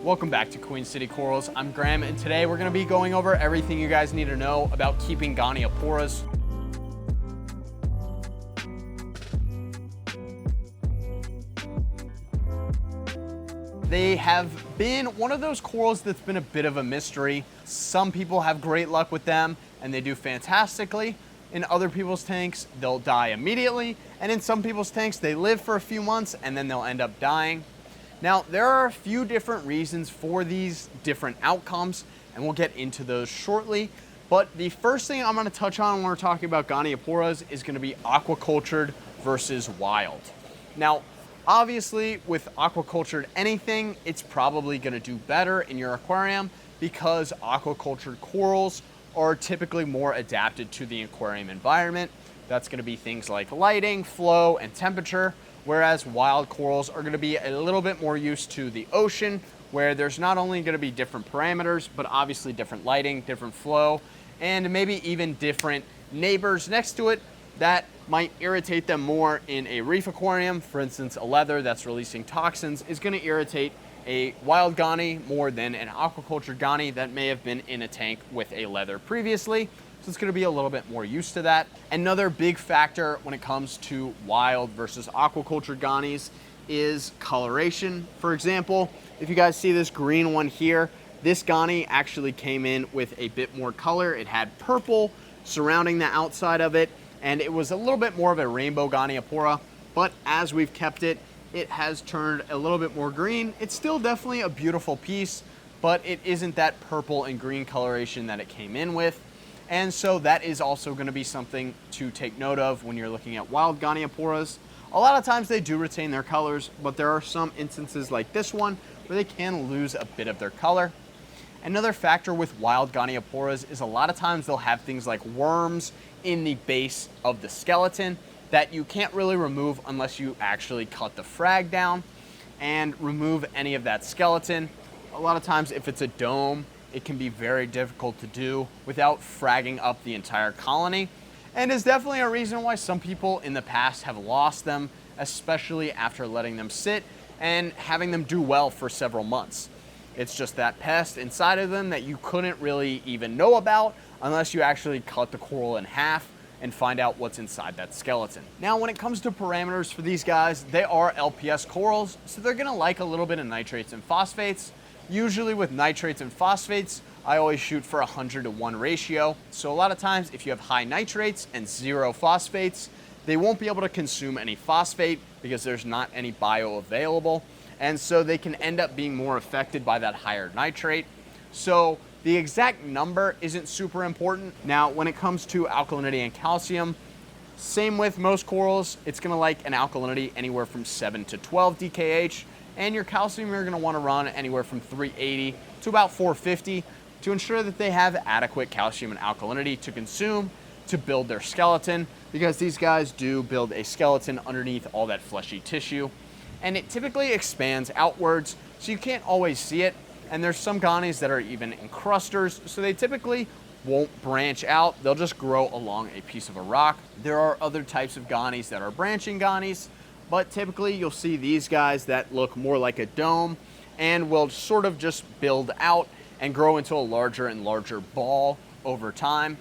Welcome back to Queen City Corals. I'm Graham, and today we're going to be going over everything you guys need to know about keeping Gonioporas. They have been one of those corals that's been a bit of a mystery. Some people have great luck with them and they do fantastically. In other people's tanks, they'll die immediately, and in some people's tanks, they live for a few months and then they'll end up dying. Now, there are a few different reasons for these different outcomes, and we'll get into those shortly. But the first thing I'm going to touch on when we're talking about Gonioporas is going to be aquacultured versus wild. Now, obviously, with aquacultured anything, it's probably going to do better in your aquarium because aquacultured corals are typically more adapted to the aquarium environment. That's going to be things like lighting, flow, and temperature. Whereas wild corals are going to be a little bit more used to the ocean, where there's not only going to be different parameters, but obviously different lighting, different flow, and maybe even different neighbors next to it that might irritate them more in a reef aquarium. For instance, a leather that's releasing toxins is going to irritate a wild goni more than an aquaculture goni that may have been in a tank with a leather previously. So it's going to be a little bit more used to that. Another big factor when it comes to wild versus aquaculture gonis is coloration. For example, if you guys see this green one here, this goni actually came in with a bit more color. It had purple surrounding the outside of it, and it was a little bit more of a rainbow Goniopora, but as we've kept it, it has turned a little bit more green. It's still definitely a beautiful piece, but it isn't that purple and green coloration that it came in with. And so that is also going to be something to take note of when you're looking at wild Gonioporas. A lot of times they do retain their colors, but there are some instances like this one where they can lose a bit of their color. Another factor with wild Gonioporas is a lot of times they'll have things like worms in the base of the skeleton that you can't really remove unless you actually cut the frag down and remove any of that skeleton. A lot of times if it's a dome, it can be very difficult to do without fragging up the entire colony, and is definitely a reason why some people in the past have lost them, especially after letting them sit and having them do well for several months. It's just that pest inside of them that you couldn't really even know about unless you actually cut the coral in half and find out what's inside that skeleton. Now, when it comes to parameters for these guys, they are LPS corals, so they're gonna like a little bit of nitrates and phosphates. Usually with nitrates and phosphates, I always shoot for 100-to-1 ratio. So a lot of times if you have high nitrates and 0 phosphates, they won't be able to consume any phosphate because there's not any bio available. And so they can end up being more affected by that higher nitrate. So the exact number isn't super important. Now, when it comes to alkalinity and calcium, same with most corals, it's gonna like an alkalinity anywhere from 7 to 12 DKH. And your calcium you're going to want to run anywhere from 380 to about 450 to ensure that they have adequate calcium and alkalinity to consume to build their skeleton, because these guys do build a skeleton underneath all that fleshy tissue, and it typically expands outwards, so you can't always see it. And there's some gonis that are even encrusters, so they typically won't branch out. They'll just grow along a piece of a rock. There are other types of gonis that are branching gonis, but typically you'll see these guys that look more like a dome and will sort of just build out and grow into a larger and larger ball over time.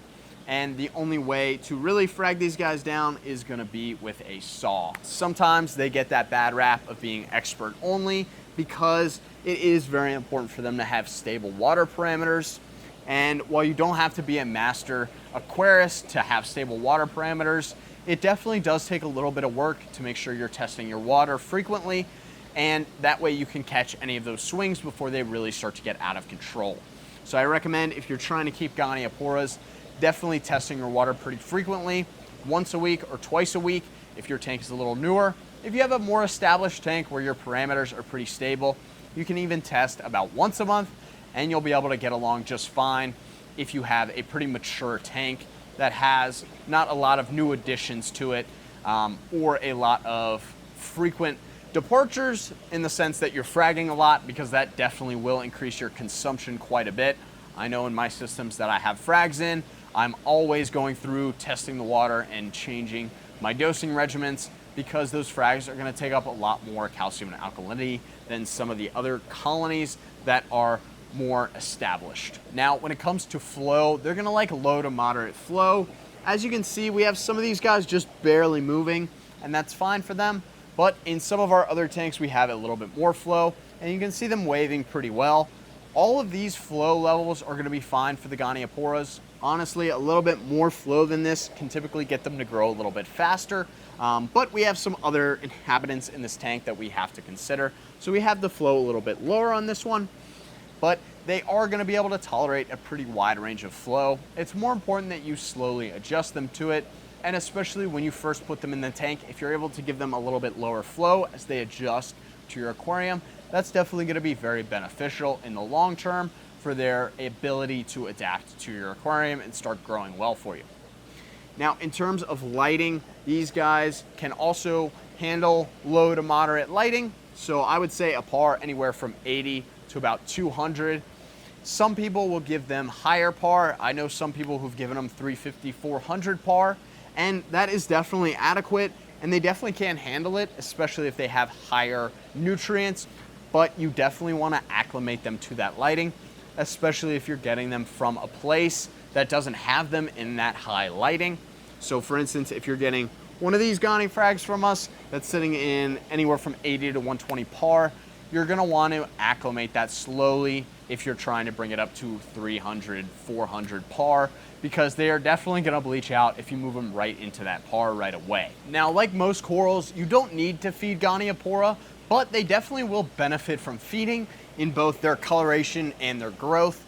And the only way to really frag these guys down is going to be with a saw. Sometimes they get that bad rap of being expert only because it is very important for them to have stable water parameters. And while you don't have to be a master aquarist to have stable water parameters, it definitely does take a little bit of work to make sure you're testing your water frequently, and that way you can catch any of those swings before they really start to get out of control. So I recommend, if you're trying to keep Gonioporas, definitely testing your water pretty frequently, once a week or twice a week if your tank is a little newer. If you have a more established tank where your parameters are pretty stable, you can even test about once a month, and you'll be able to get along just fine if you have a pretty mature tank that has not a lot of new additions to it, or a lot of frequent departures in the sense that you're fragging a lot, because that definitely will increase your consumption quite a bit. I know in my systems that I have frags in, I'm always going through testing the water and changing my dosing regimens, because those frags are going to take up a lot more calcium and alkalinity than some of the other colonies that are more established. Now, when it comes to flow, they're gonna like low to moderate flow. As you can see, we have some of these guys just barely moving, and that's fine for them. But in some of our other tanks, we have a little bit more flow, and you can see them waving pretty well. All of these flow levels are gonna be fine for the Gonioporas. Honestly, a little bit more flow than this can typically get them to grow a little bit faster, but we have some other inhabitants in this tank that we have to consider. So we have the flow a little bit lower on this one, but they are gonna be able to tolerate a pretty wide range of flow. It's more important that you slowly adjust them to it, and especially when you first put them in the tank, if you're able to give them a little bit lower flow as they adjust to your aquarium, that's definitely gonna be very beneficial in the long term for their ability to adapt to your aquarium and start growing well for you. Now, in terms of lighting, these guys can also handle low to moderate lighting. So I would say a par anywhere from 80 to about 200. Some people will give them higher par. I know some people who've given them 350, 400 par, and that is definitely adequate, and they definitely can handle it, especially if they have higher nutrients, but you definitely want to acclimate them to that lighting, especially if you're getting them from a place that doesn't have them in that high lighting. So for instance, if you're getting one of these Goni frags from us that's sitting in anywhere from 80 to 120 par, you're gonna want to acclimate that slowly if you're trying to bring it up to 300, 400 par, because they are definitely gonna bleach out if you move them right into that par right away. Now, like most corals, you don't need to feed Goniopora, but they definitely will benefit from feeding in both their coloration and their growth.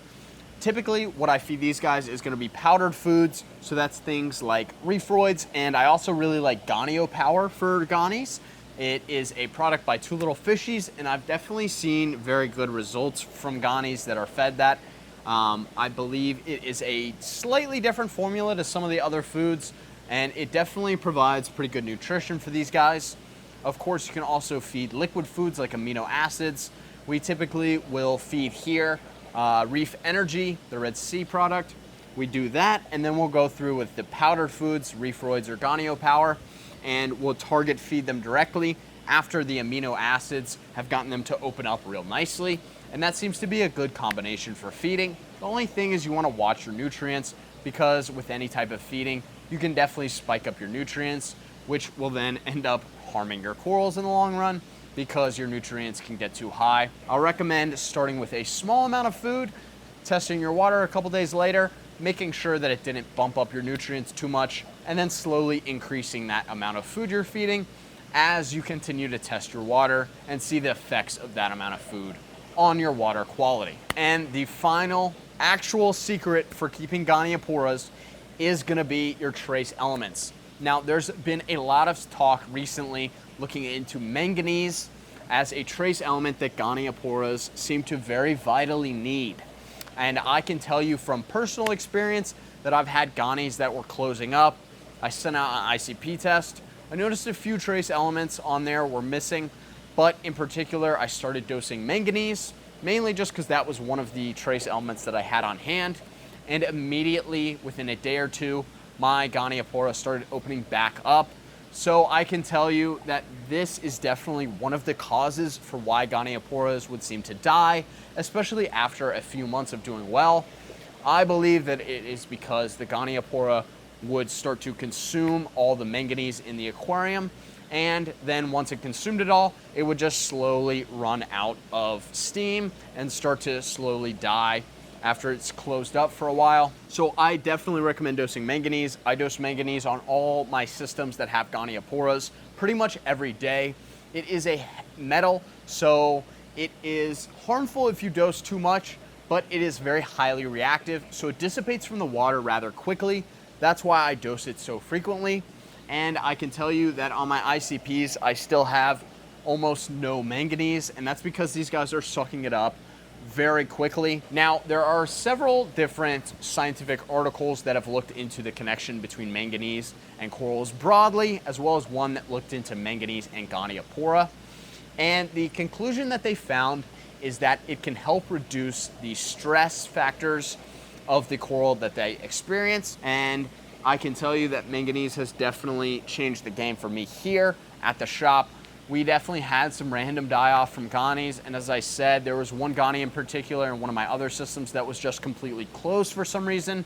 Typically, what I feed these guys is gonna be powdered foods, so that's things like Reefroids, and I also really like Gonio Power for Gonis. It is a product by Two Little Fishies, and I've definitely seen very good results from Gonis that are fed that. I believe it is a slightly different formula to some of the other foods, and it definitely provides pretty good nutrition for these guys. Of course, you can also feed liquid foods like amino acids. We typically will feed here Reef Energy, the Red Sea product. We do that, and then we'll go through with the powdered foods, Reefroids or Gonio Power, and we'll target feed them directly after the amino acids have gotten them to open up real nicely. And that seems to be a good combination for feeding. The only thing is you want to watch your nutrients, because with any type of feeding, you can definitely spike up your nutrients, which will then end up harming your corals in the long run because your nutrients can get too high. I'll recommend starting with a small amount of food, testing your water a couple days later, making sure that it didn't bump up your nutrients too much, and then slowly increasing that amount of food you're feeding as you continue to test your water and see the effects of that amount of food on your water quality. And the final actual secret for keeping Gonioporas is gonna be your trace elements. Now, there's been a lot of talk recently looking into manganese as a trace element that Gonioporas seem to very vitally need. And I can tell you from personal experience that I've had Gonis that were closing up. I sent out an ICP test. I noticed a few trace elements on there were missing, but in particular, I started dosing manganese, mainly just because that was one of the trace elements that I had on hand. And immediately, within a day or two, my Goniopora started opening back up. So I can tell you that this is definitely one of the causes for why Gonioporas would seem to die, especially after a few months of doing well. I believe that it is because the Goniopora would start to consume all the manganese in the aquarium, and then once it consumed it all, it would just slowly run out of steam and start to slowly die after it's closed up for a while. So I definitely recommend dosing manganese. I dose manganese on all my systems that have Gonioporas pretty much every day. It is a metal, so it is harmful if you dose too much, but it is very highly reactive, so it dissipates from the water rather quickly. That's why I dose it so frequently. And I can tell you that on my ICPs, I still have almost no manganese, and that's because these guys are sucking it up very quickly. Now, there are several different scientific articles that have looked into the connection between manganese and corals broadly, as well as one that looked into manganese and Goniopora. And the conclusion that they found is that it can help reduce the stress factors of the coral that they experience. And I can tell you that manganese has definitely changed the game for me here at the shop. we definitely had some random die-off from Gonis, and as I said, there was one Goni in particular in one of my other systems that was just completely closed for some reason,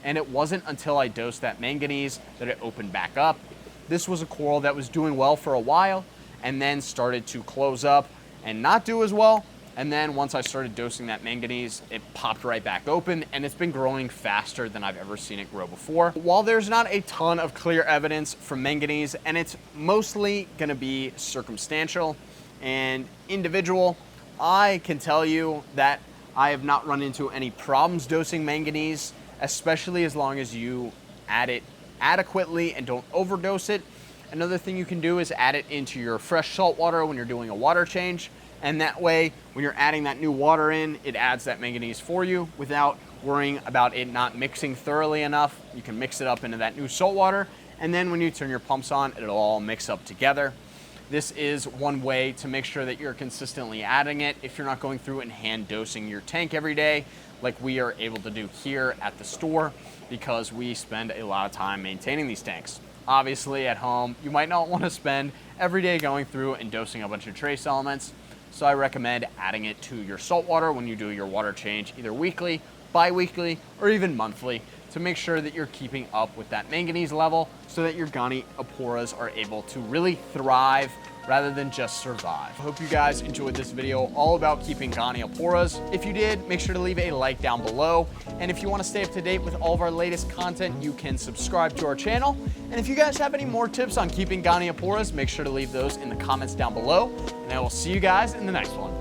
and it wasn't until I dosed that manganese that it opened back up. This was a coral that was doing well for a while, and then started to close up and not do as well, and then once I started dosing that manganese, it popped right back open, and it's been growing faster than I've ever seen it grow before. While there's not a ton of clear evidence from manganese, and it's mostly gonna be circumstantial and individual, I can tell you that I have not run into any problems dosing manganese, especially as long as you add it adequately and don't overdose it. Another thing you can do is add it into your fresh salt water when you're doing a water change. And that way, when you're adding that new water in, it adds that manganese for you without worrying about it not mixing thoroughly enough. You can mix it up into that new salt water, and then when you turn your pumps on, it'll all mix up together. This is one way to make sure that you're consistently adding it if you're not going through and hand dosing your tank every day like we are able to do here at the store, because we spend a lot of time maintaining these tanks. Obviously at home, you might not want to spend every day going through and dosing a bunch of trace elements. So I recommend adding it to your salt water when you do your water change, either weekly, bi-weekly, or even monthly, to make sure that you're keeping up with that manganese level so that your Gonioporas are able to really thrive rather than just survive. I hope you guys enjoyed this video all about keeping Gonioporas. If you did, make sure to leave a like down below. And if you want to stay up to date with all of our latest content, you can subscribe to our channel. And if you guys have any more tips on keeping Gonioporas, make sure to leave those in the comments down below. And I will see you guys in the next one.